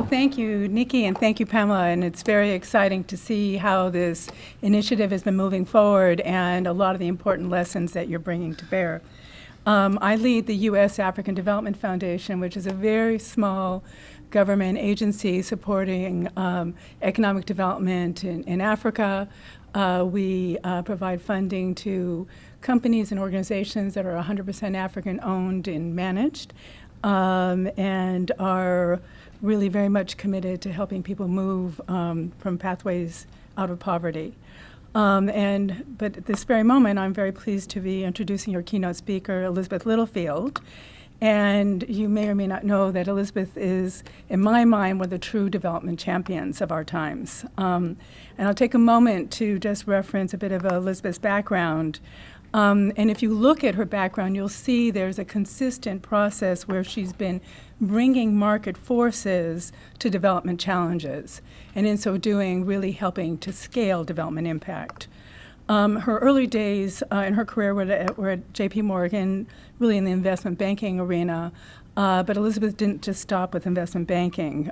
Well, thank you, Nikki, and thank you, Pamela. And it's very exciting to see how this initiative has been moving forward and a lot of the important lessons that you're bringing to bear. I lead the U.S. African Development Foundation, which is a very small government agency supporting economic development in Africa. We provide funding to companies and organizations that are 100% African-owned and managed, and are really very much committed to helping people move from pathways out of poverty. But at this very moment, I'm very pleased to be introducing your keynote speaker, Elizabeth Littlefield. And you may or may not know that Elizabeth is, in my mind, one of the true development champions of our times. And I'll take a moment to just reference a bit of Elizabeth's background. And if you look at her background, you'll see there's a consistent process where she's been bringing market forces to development challenges, and in so doing, really helping to scale development impact. Her early days in her career were at J.P. Morgan, really in the investment banking arena. But Elizabeth didn't just stop with investment banking.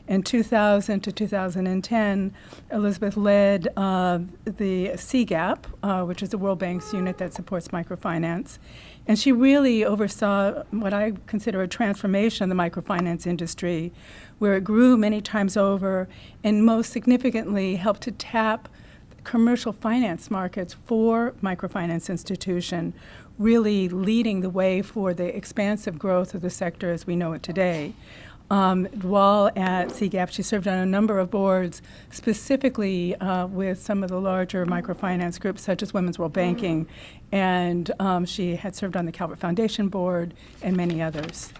In 2000 to 2010, Elizabeth led the CGAP, which is the World Bank's unit that supports microfinance. And she really oversaw what I consider a transformation of the microfinance industry, where it grew many times over and most significantly helped to tap commercial finance markets for microfinance institution, really leading the way for the expansive growth of the sector as we know it today. While at CGAP, she served on a number of boards, specifically with some of the larger microfinance groups, such as Women's World Banking, and she had served on the Calvert Foundation board and many others.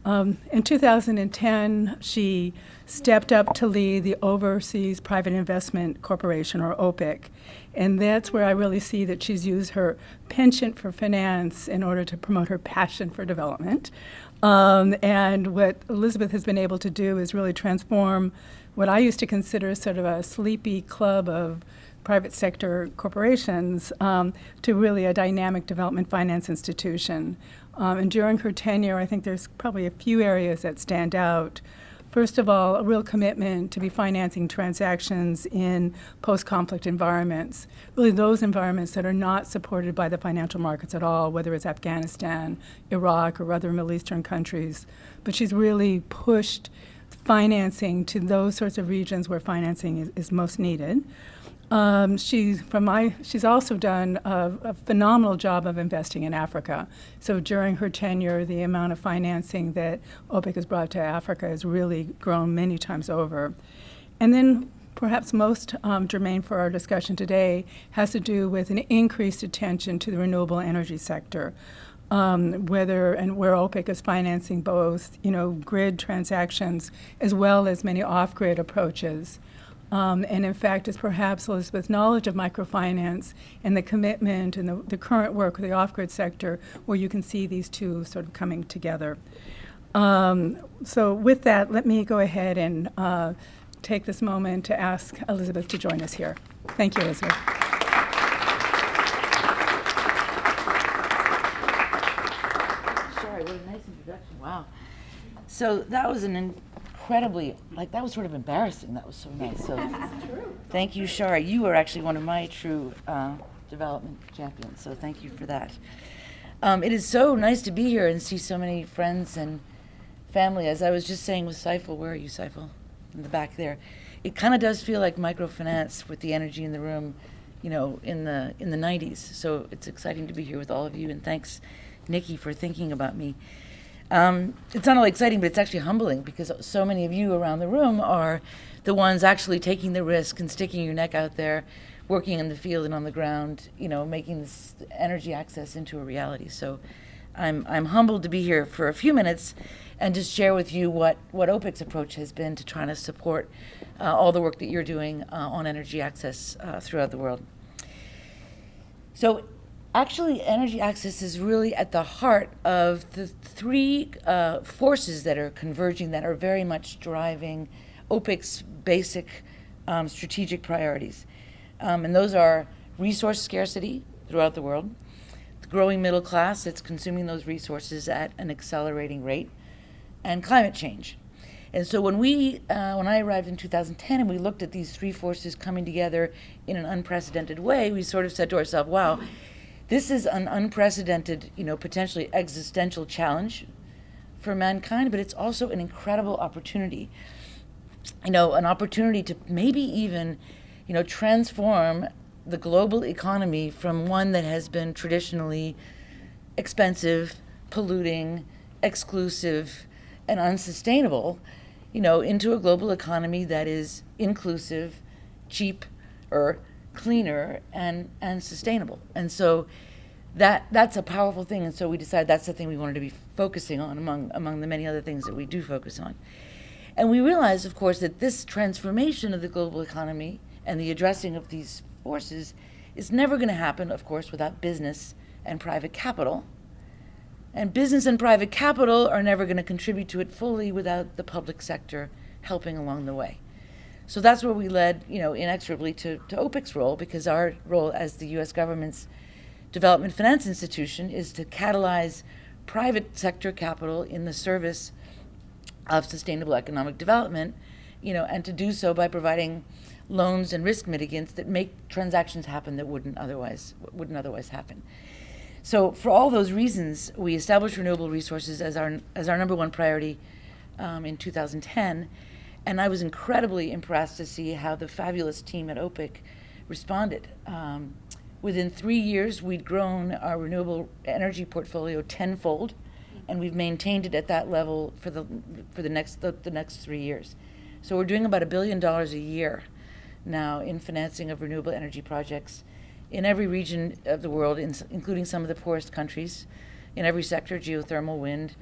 In 2010, she stepped up to lead the Overseas Private Investment Corporation, or OPIC, and that's where I really see that she's used her penchant for finance in order to promote her passion for development. And what Elizabeth has been able to do is really transform what I used to consider sort of a sleepy club of private sector corporations to really a dynamic development finance institution. And during her tenure, I think there's probably a few areas that stand out. First of all, a real commitment to be financing transactions in post-conflict environments, really those environments that are not supported by the financial markets at all, whether it's Afghanistan, Iraq, or other Middle Eastern countries. But she's really pushed financing to those sorts of regions where financing is most needed. She's also done a phenomenal job of investing in Africa. So during her tenure, the amount of financing that OPIC has brought to Africa has really grown many times over. And then perhaps most germane for our discussion today has to do with an increased attention to the renewable energy sector. Where OPIC is financing both, grid transactions as well as many off-grid approaches. And in fact, it's perhaps Elizabeth's knowledge of microfinance and the commitment and the current work of the off-grid sector where you can see these two sort of coming together. So with that, let me go ahead and take this moment to ask Elizabeth to join us here. Thank you, Elizabeth. Shari, what a nice introduction. Wow. So that was an incredibly, that was sort of embarrassing. That was so nice. So thank you, Shari. You are actually one of my true development champions, so thank you for that. It is so nice to be here and see so many friends and family. As I was just saying with Seifel, where are you, Seifel? In the back there. It kind of does feel like microfinance with the energy in the room, in the 90s. So it's exciting to be here with all of you, and thanks, Nikki, for thinking about me. It's not only exciting, but it's actually humbling because so many of you around the room are the ones actually taking the risk and sticking your neck out there, working in the field and on the ground, making this energy access into a reality. So I'm humbled to be here for a few minutes and just share with you what OPIC's approach has been to trying to support all the work that you're doing on energy access throughout the world. So actually, energy access is really at the heart of the three forces that are converging that are very much driving OPIC's basic strategic priorities. And those are resource scarcity throughout the world, the growing middle class that's consuming those resources at an accelerating rate, and climate change. And so when I arrived in 2010 and we looked at these three forces coming together in an unprecedented way, we sort of said to ourselves, wow, this is an unprecedented, potentially existential challenge for mankind, but it's also an incredible opportunity. An opportunity to maybe even, transform the global economy from one that has been traditionally expensive, polluting, exclusive, and unsustainable, into a global economy that is inclusive, cheaper, cleaner, and sustainable. And so that's a powerful thing. And so we decided that's the thing we wanted to be focusing on among the many other things that we do focus on. And we realized, of course, that this transformation of the global economy and the addressing of these forces is never going to happen, of course, without business and private capital. And business and private capital are never going to contribute to it fully without the public sector helping along the way. So that's where we led, inexorably to OPIC's role, because our role as the U.S. government's development finance institution is to catalyze private sector capital in the service of sustainable economic development, and to do so by providing loans and risk mitigants that make transactions happen that wouldn't otherwise happen. So for all those reasons, we established renewable resources as our number one priority in 2010, and I was incredibly impressed to see how the fabulous team at OPIC responded. Within 3 years, we'd grown our renewable energy portfolio tenfold, and we've maintained it at that level for the next 3 years. So we're doing about $1 billion a year now in financing of renewable energy projects in every region of the world, including some of the poorest countries, in every sector: geothermal, wind,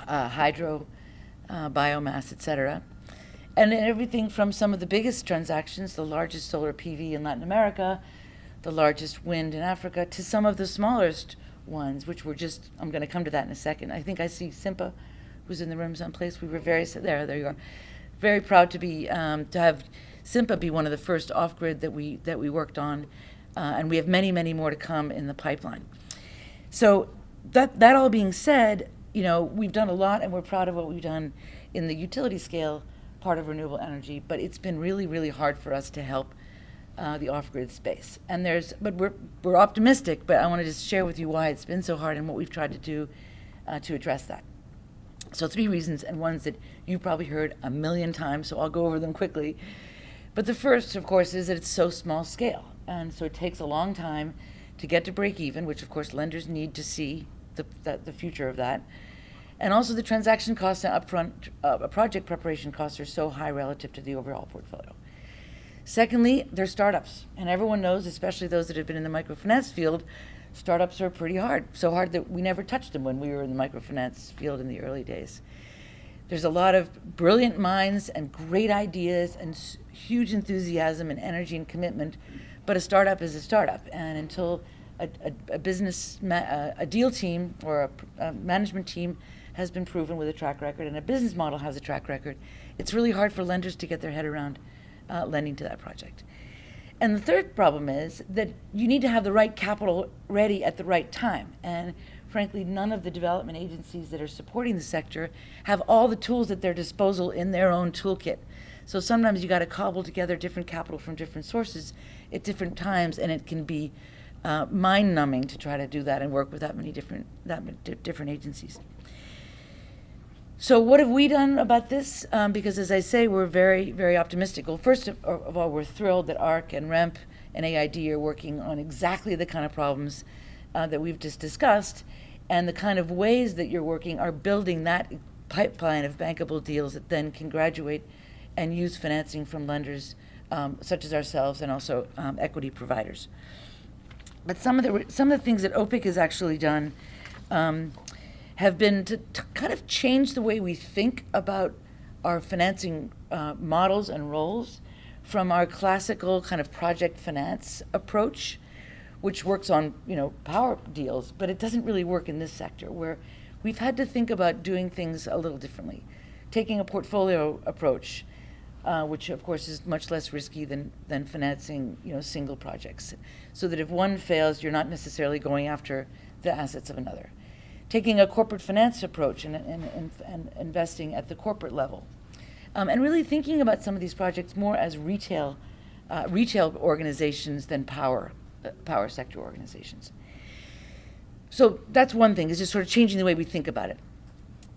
hydro, biomass, etc. And in everything from some of the biggest transactions, the largest solar PV in Latin America, the largest wind in Africa, to some of the smallest ones, which were just, I'm going to come to that in a second. I think I see Simpa, who's in the room someplace. We were there you are. Very proud to have Simpa be one of the first off-grid that we worked on, and we have many, many more to come in the pipeline. So that all being said, we've done a lot, and we're proud of what we've done in the utility scale part of renewable energy, but it's been really, really hard for us to help the off-grid space. But we're optimistic, but I want to just share with you why it's been so hard and what we've tried to do to address that. So 3 reasons, and ones that you've probably heard a million times, so I'll go over them quickly. But the first, of course, is that it's so small scale, and so it takes a long time to get to break even, which of course lenders need to see the future of that. And also the transaction costs and upfront project preparation costs are so high relative to the overall portfolio. Secondly, they're startups, and everyone knows, especially those that have been in the microfinance field, startups are pretty hard, so hard that we never touched them when we were in the microfinance field in the early days. There's a lot of brilliant minds and great ideas and huge enthusiasm and energy and commitment, but a startup is a startup, and until a deal team or a management team has been proven with a track record and a business model has a track record, it's really hard for lenders to get their head around lending to that project. And the third problem is that you need to have the right capital ready at the right time. And frankly, none of the development agencies that are supporting the sector have all the tools at their disposal in their own toolkit. So sometimes you got to cobble together different capital from different sources at different times, and it can be mind-numbing to try to do that and work with that many different agencies. So what have we done about this? Because as I say, we're very, very optimistic. Well, first of all, we're thrilled that ARC and REMP and AID are working on exactly the kind of problems that we've just discussed, and the kind of ways that you're working are building that pipeline of bankable deals that then can graduate and use financing from lenders such as ourselves and also equity providers. But some of the things that OPIC has actually done have been to kind of change the way we think about our financing models and roles from our classical kind of project finance approach, which works on power deals, but it doesn't really work in this sector, where we've had to think about doing things a little differently, taking a portfolio approach, which of course is much less risky than financing single projects, so that if one fails, you're not necessarily going after the assets of another. taking a corporate finance approach and investing at the corporate level. And really thinking about some of these projects more as retail organizations than power sector organizations. So that's one thing, is just sort of changing the way we think about it.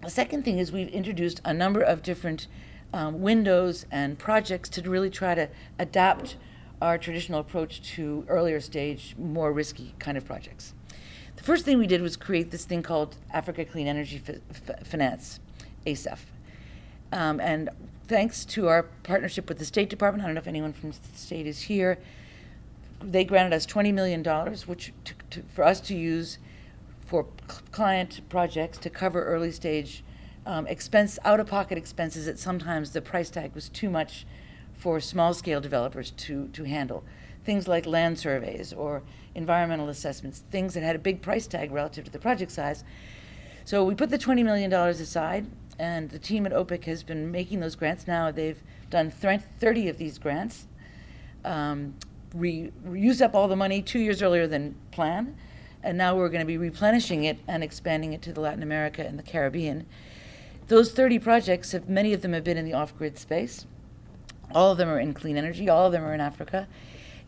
The second thing is we've introduced a number of different windows and projects to really try to adapt our traditional approach to earlier stage, more risky kind of projects. The first thing we did was create this thing called Africa Clean Energy Finance, ACEF. And thanks to our partnership with the State Department, I don't know if anyone from the state is here, they granted us $20 million, which for us to use for client projects to cover early stage out-of-pocket expenses that sometimes the price tag was too much for small-scale developers to handle. Things like land surveys or environmental assessments, things that had a big price tag relative to the project size. So we put the $20 million aside, and the team at OPIC has been making those grants now. They've done 30 of these grants. We used up all the money 2 years earlier than planned, and now we're going to be replenishing it and expanding it to the Latin America and the Caribbean. Those 30 projects, many of them have been in the off-grid space. All of them are in clean energy. All of them are in Africa.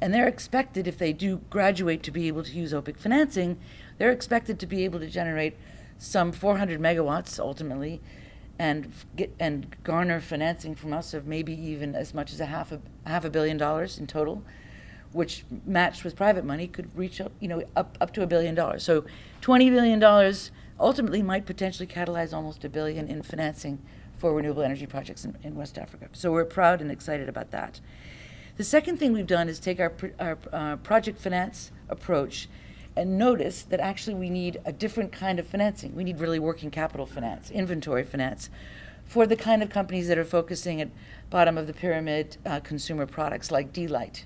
And they're expected, if they do graduate to be able to use OPIC financing, they're expected to be able to generate some 400 megawatts ultimately and garner financing from us of maybe even as much as half a billion dollars in total, which matched with private money could reach up to $1 billion. So $20 billion ultimately might potentially catalyze almost $1 billion in financing for renewable energy projects in West Africa. So we're proud and excited about that. The second thing we've done is take our project finance approach and notice that actually we need a different kind of financing. We need really working capital finance, inventory finance, for the kind of companies that are focusing at bottom of the pyramid consumer products like D-Light.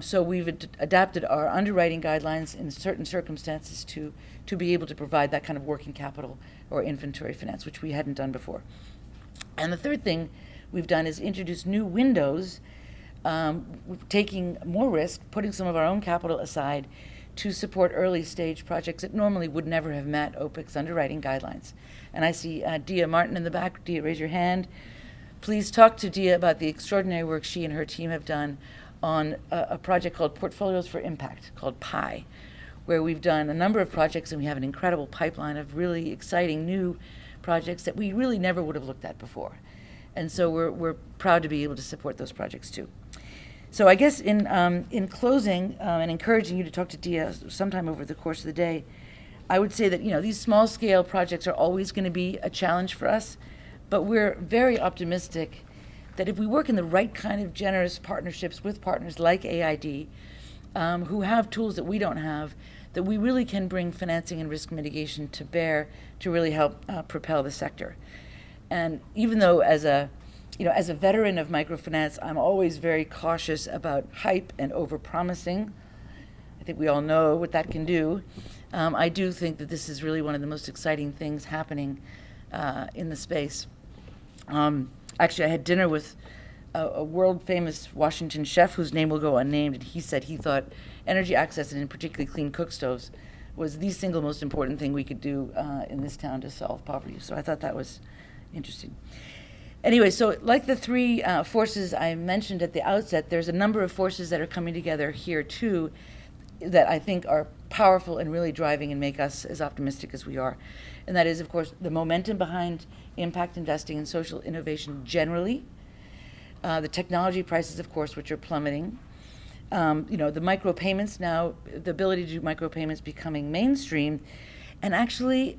So we've adapted our underwriting guidelines in certain circumstances to be able to provide that kind of working capital or inventory finance, which we hadn't done before. And the third thing we've done is introduce new windows, taking more risk, putting some of our own capital aside to support early stage projects that normally would never have met OPIC's underwriting guidelines. And I see Dia Martin in the back. Dia, raise your hand. Please talk to Dia about the extraordinary work she and her team have done on a project called Portfolios for Impact, called PI, where we've done a number of projects and we have an incredible pipeline of really exciting new projects that we really never would have looked at before. And so we're proud to be able to support those projects too. So I guess in closing and encouraging you to talk to Dia sometime over the course of the day, I would say that these small scale projects are always going to be a challenge for us, but we're very optimistic that if we work in the right kind of generous partnerships with partners like AID, who have tools that we don't have, that we really can bring financing and risk mitigation to bear to really help propel the sector. And even though as a veteran of microfinance, I'm always very cautious about hype and overpromising. I think we all know what that can do. I do think that this is really one of the most exciting things happening in the space. Actually, I had dinner with a world-famous Washington chef whose name will go unnamed, and he said he thought energy access, and in particularly clean cook stoves, was the single most important thing we could do in this town to solve poverty. So I thought that was interesting. Anyway, so like the three forces I mentioned at the outset, there's a number of forces that are coming together here too that I think are powerful and really driving and make us as optimistic as we are. And that is, of course, the momentum behind impact investing and social innovation generally, the technology prices, of course, which are plummeting, the micropayments now, the ability to do micropayments becoming mainstream, and actually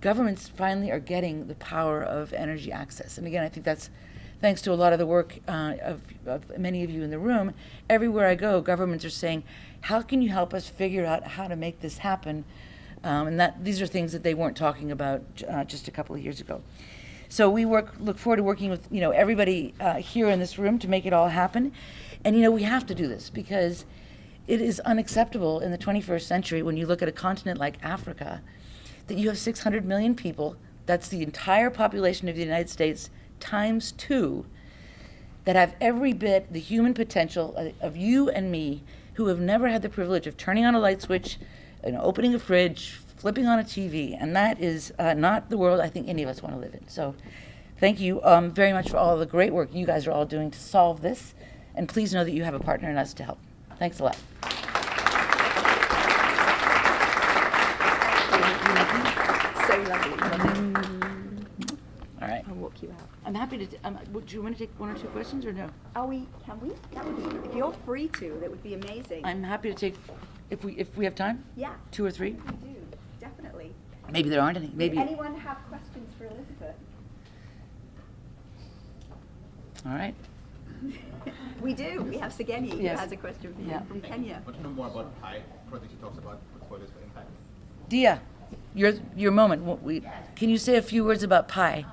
governments finally are getting the power of energy access. And again, I think that's thanks to a lot of the work of many of you in the room. Everywhere I go, governments are saying, how can you help us figure out how to make this happen? And these are things that they weren't talking about just a couple of years ago. So we look forward to working with everybody here in this room to make it all happen. And we have to do this because it is unacceptable in the 21st century when you look at a continent like Africa that you have 600 million people, that's the entire population of the United States times 2, that have every bit the human potential of you and me who have never had the privilege of turning on a light switch, opening a fridge, flipping on a TV, and that is not the world I think any of us want to live in. So thank you very much for all the great work you guys are all doing to solve this, and please know that you have a partner in us to help. Thanks a lot. So lovely. All right. I'll walk you out. I'm happy to, do you want to take one or two questions or no? Can we? That would be, if you're free to, that would be amazing. I'm happy to take, if we have time, Yeah, 2 or 3. we do, definitely. Maybe there aren't any, maybe. Anyone have questions for Elizabeth? All right. We do. We have Sageni who Yes. has a question for you Yeah. from Kenya. I want to know more about PI project you talked about, portfolios for impact. Dia, your moment. Can you say a few words about PI?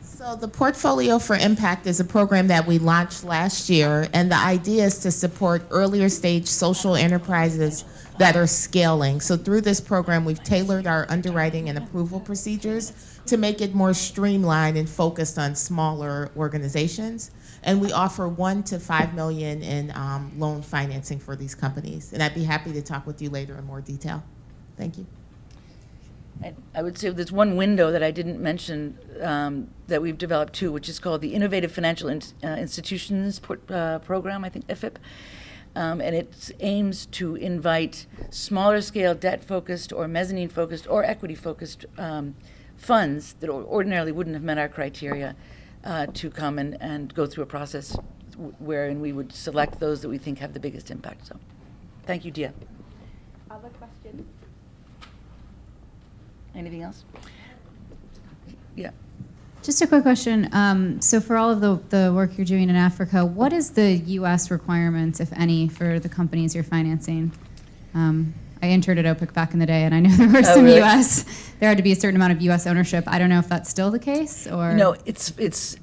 So the Portfolio for Impact is a program that we launched last year, and the idea is to support earlier stage social enterprises that are scaling. So through this program, we've tailored our underwriting and approval procedures to make it more streamlined and focused on smaller organizations. And we offer $1 to $5 million in loan financing for these companies. And I'd be happy to talk with you later in more detail. Thank you. I would say there's one window that I didn't mention that we've developed too, which is called the Innovative Financial Institutions Program, I think IFIP. And it aims to invite smaller scale debt-focused or mezzanine-focused or equity-focused funds that ordinarily wouldn't have met our criteria to come and go through a process wherein we would select those that we think have the biggest impact. So thank you, Dia. Other questions? Anything else? Yeah. Just a quick question. So for all of the work you're doing in Africa, what is the U.S. requirements, if any, for the companies you're financing? I interned at OPIC back in the day, and I know there were some really? U.S. There had to be a certain amount of U.S. ownership. I don't know if that's still the case, or No, this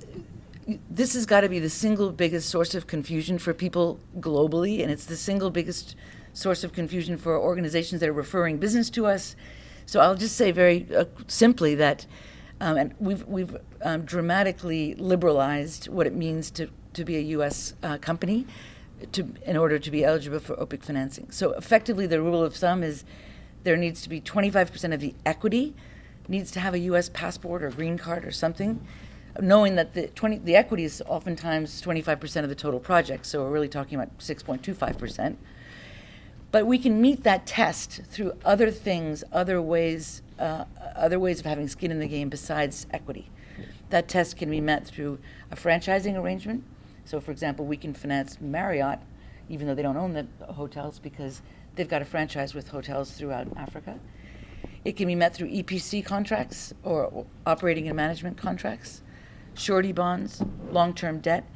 has got to be the single biggest source of confusion for people globally, and it's the single biggest source of confusion for organizations that are referring business to us. So I'll just say very simply that, and we've dramatically liberalized what it means to be a U.S. company in order to be eligible for OPIC financing. So effectively, the rule of thumb is there needs to be 25% of the equity needs to have a U.S. passport or green card or something, knowing that the equity is oftentimes 25% of the total project. So we're really talking about 6.25%. But we can meet that test through other things, other ways of having skin in the game besides equity. That test can be met through a franchising arrangement. So, for example, we can finance Marriott, even though they don't own the hotels, because they've got a franchise with hotels throughout Africa. It can be met through EPC contracts or operating and management contracts, surety bonds, long-term debt.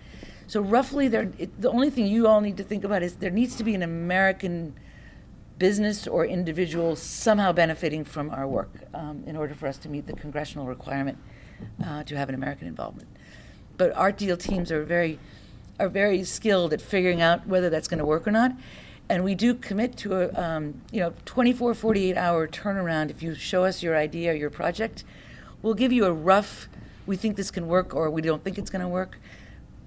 So roughly, the only thing you all need to think about is there needs to be an American business or individual somehow benefiting from our work in order for us to meet the congressional requirement to have an American involvement. But our deal teams are very skilled at figuring out whether that's going to work or not. And we do commit to a 24, 48-hour turnaround. If you show us your idea or your project, we'll give you a rough, we think this can work or we don't think it's going to work,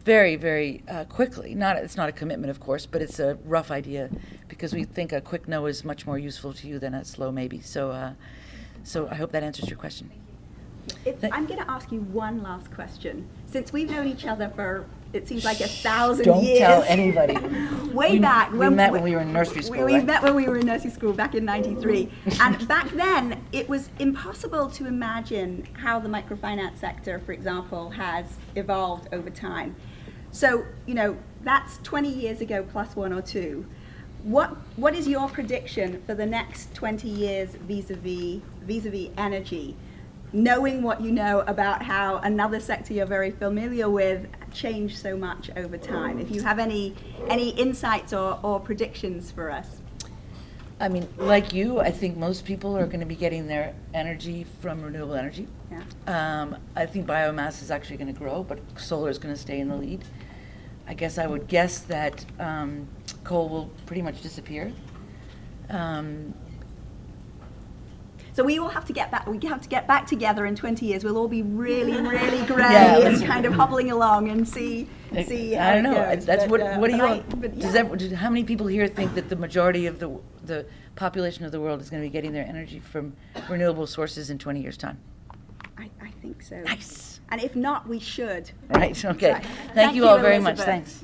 very, very quickly. It's not a commitment, of course, but it's a rough idea because we think a quick no is much more useful to you than a slow maybe. So I hope that answers your question. I'm going to ask you one last question. Since we've known each other for, it seems like 1,000 Don't years. tell anybody. Way back. We met when we were in nursery school, We right? met when we were in nursery school back in '93. And back then, it was impossible to imagine how the microfinance sector, for example, has evolved over time. So, that's 20 years ago plus 1 or 2. What is your prediction for the next 20 years vis-a-vis energy? Knowing what you know about how another sector you're very familiar with changed so much over time. If you have any insights or predictions for us. I mean, like you, I think most people are going to be getting their energy from renewable energy. Yeah. I think biomass is actually going to grow, but solar is going to stay in the lead. I guess I would guess that So coal will pretty much disappear. So we will have to get back. We have to get back together in 20 years. We'll all be really, really grey Yeah, and kind of hobbling along and see how I don't it know. goes. That's But, what do you but all, but does yeah. that, how many people here think that the majority of the population of the world is going to be getting their energy from renewable sources in 20 years' time? I think so. Nice. And if not, we should. Right, okay. Right. Thank you all very much. Elizabeth. Thanks.